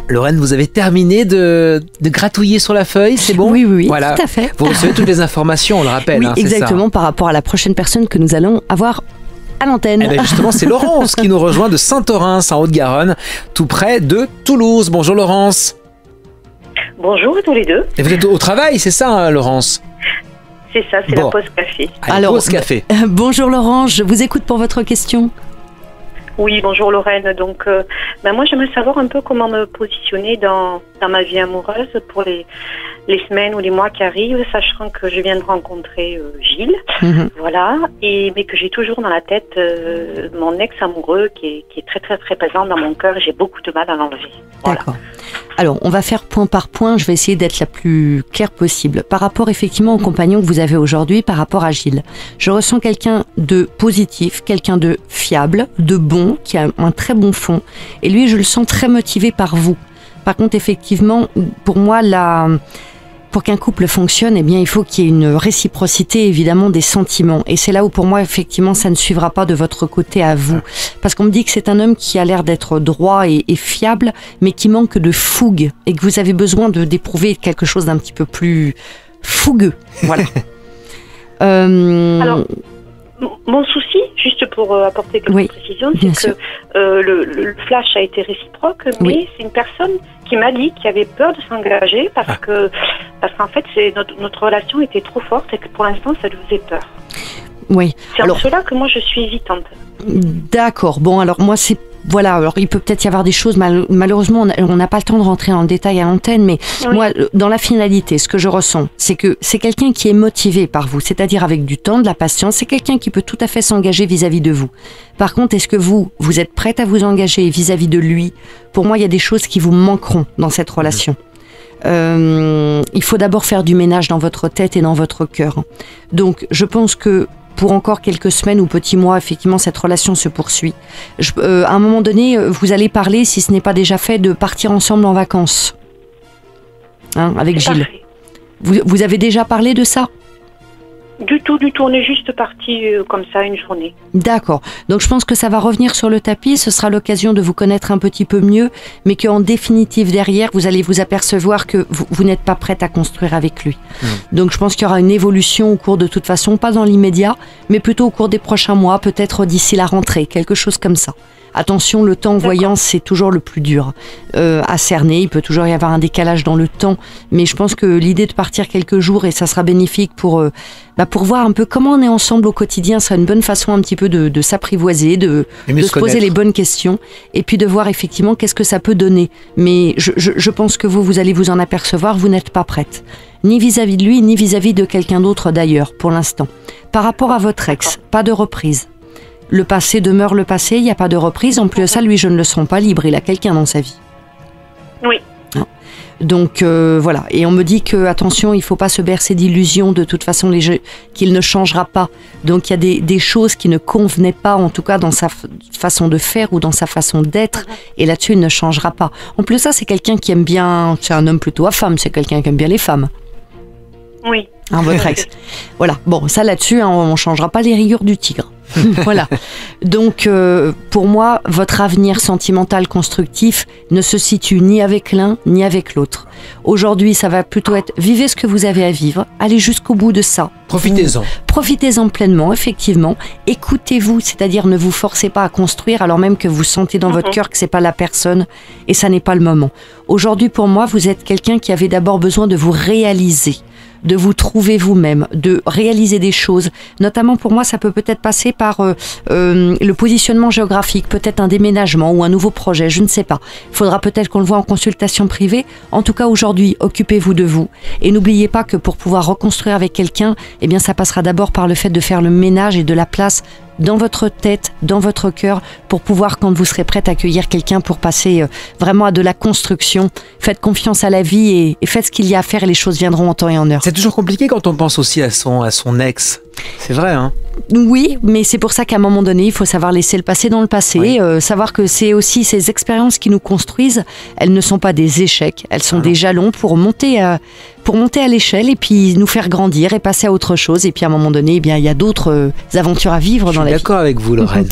Lorraine, vous avez terminé de gratouiller sur la feuille, c'est bon? Oui, voilà. Tout à fait. Vous recevez toutes les informations, on le rappelle. Oui, hein, c'est exactement, ça. par rapport à la prochaine personne que nous allons avoir à l'antenne. Eh bien justement, c'est Laurence qui nous rejoint de Saint-Orens, en Haute-Garonne, tout près de Toulouse. Bonjour Laurence. Bonjour à tous les deux. Et vous êtes au travail, c'est ça, hein, Laurence? C'est ça, c'est Bon. la pause café. Allez, Alors, pause café. Bonjour Laurence, je vous écoute pour votre question. Oui, bonjour Lorraine. Donc, moi, j'aimerais savoir un peu comment me positionner dans ma vie amoureuse pour les semaines ou les mois qui arrivent, sachant que je viens de rencontrer Gilles, voilà, mais que j'ai toujours dans la tête mon ex-amoureux qui est très, très, très présent dans mon cœur et j'ai beaucoup de mal à l'enlever. Voilà. D'accord. Alors, on va faire point par point, je vais essayer d'être la plus claire possible. Par rapport effectivement au compagnon que vous avez aujourd'hui, par rapport à Gilles, je ressens quelqu'un de positif, quelqu'un de fiable, de bon, qui a un très bon fond. Et lui, je le sens très motivé par vous. Par contre, effectivement, pour moi, pour qu'un couple fonctionne, eh bien, il faut qu'il y ait une réciprocité, évidemment, des sentiments. Et c'est là où, pour moi, effectivement, ça ne suivra pas de votre côté à vous. Parce qu'on me dit que c'est un homme qui a l'air d'être droit et fiable, mais qui manque de fougue. Et que vous avez besoin d'éprouver quelque chose d'un petit peu plus fougueux. Voilà. Alors, mon souci, juste pour apporter quelques précisions, c'est que le flash a été réciproque, mais c'est une personne qui m'a dit qu'il avait peur de s'engager parce qu'en fait, notre relation était trop forte et que pour l'instant, ça lui faisait peur. Oui. C'est en cela que moi, je suis hésitante. D'accord. Bon, alors moi, voilà, alors il peut peut-être y avoir des choses, malheureusement on n'a pas le temps de rentrer en détail à l'antenne, mais moi, dans la finalité, ce que je ressens, c'est que c'est quelqu'un qui est motivé par vous, c'est-à-dire avec du temps, de la patience, c'est quelqu'un qui peut tout à fait s'engager vis-à-vis de vous. Par contre, est-ce que vous êtes prête à vous engager vis-à-vis de lui? Pour moi, il y a des choses qui vous manqueront dans cette relation. Il faut d'abord faire du ménage dans votre tête et dans votre cœur. Donc, je pense que pour encore quelques semaines ou petits mois, effectivement, cette relation se poursuit. À un moment donné, vous allez parler, si ce n'est pas déjà fait, de partir ensemble en vacances. Hein, avec Gilles. Vous avez déjà parlé de ça? Du tout. On est juste partis comme ça une journée. D'accord. Donc je pense que ça va revenir sur le tapis. Ce sera l'occasion de vous connaître un petit peu mieux, mais qu'en définitive derrière, vous allez vous apercevoir que vous n'êtes pas prête à construire avec lui. Donc je pense qu'il y aura une évolution au cours de toute façon, pas dans l'immédiat, mais plutôt au cours des prochains mois, peut-être d'ici la rentrée, quelque chose comme ça. Attention, le temps voyant, c'est toujours le plus dur à cerner. Il peut toujours y avoir un décalage dans le temps, mais je pense que l'idée de partir quelques jours, et ça sera bénéfique pour voir un peu comment on est ensemble au quotidien, sera une bonne façon un petit peu de s'apprivoiser, de se poser les bonnes questions, et puis de voir effectivement qu'est-ce que ça peut donner. Mais je pense que vous allez vous en apercevoir, vous n'êtes pas prête. Ni vis-à-vis de lui, ni vis-à-vis de quelqu'un d'autre d'ailleurs, pour l'instant. Par rapport à votre ex, pas de reprise. Le passé demeure le passé, il n'y a pas de reprise. En plus de ça, lui, je ne le sens pas libre. Il a quelqu'un dans sa vie. Oui. Donc, voilà. Et on me dit que, attention, il ne faut pas se bercer d'illusions. De toute façon, qu'il ne changera pas. Donc, il y a des choses qui ne convenaient pas, en tout cas, dans sa façon de faire ou dans sa façon d'être. Et là-dessus, il ne changera pas. En plus de ça, c'est quelqu'un qui aime bien... C'est un homme plutôt à femme. C'est quelqu'un qui aime bien les femmes. Oui. Hein, votre ex. Voilà. Bon, ça, là-dessus, on ne changera pas les rigueurs du tigre. Voilà. Donc, pour moi, votre avenir sentimental constructif ne se situe ni avec l'un ni avec l'autre. Aujourd'hui, ça va plutôt être vivez ce que vous avez à vivre, allez jusqu'au bout de ça. Profitez-en. Profitez-en pleinement, effectivement. Écoutez-vous, c'est-à-dire ne vous forcez pas à construire alors même que vous sentez dans votre cœur que c'est pas la personne et ça n'est pas le moment. Aujourd'hui, pour moi, vous êtes quelqu'un qui avait d'abord besoin de vous réaliser, de vous trouver vous-même, de réaliser des choses. Notamment pour moi, ça peut peut-être passer par le positionnement géographique, peut-être un déménagement ou un nouveau projet, je ne sais pas. Il faudra peut-être qu'on le voit en consultation privée. En tout cas, aujourd'hui, occupez-vous de vous. Et n'oubliez pas que pour pouvoir reconstruire avec quelqu'un, eh bien, ça passera d'abord par le fait de faire le ménage et de la place dans votre tête, dans votre cœur, pour pouvoir, quand vous serez prête, accueillir quelqu'un pour passer vraiment à de la construction. Faites confiance à la vie et faites ce qu'il y a à faire et les choses viendront en temps et en heure. C'est toujours compliqué quand on pense aussi à son ex. C'est vrai, hein? Oui, mais c'est pour ça qu'à un moment donné, il faut savoir laisser le passé dans le passé, savoir que c'est aussi ces expériences qui nous construisent. Elles ne sont pas des échecs, elles sont des jalons pour monter à l'échelle et puis nous faire grandir et passer à autre chose. Et puis à un moment donné, eh bien, il y a d'autres aventures à vivre dans la vie. Je suis d'accord avec vous, Lorraine.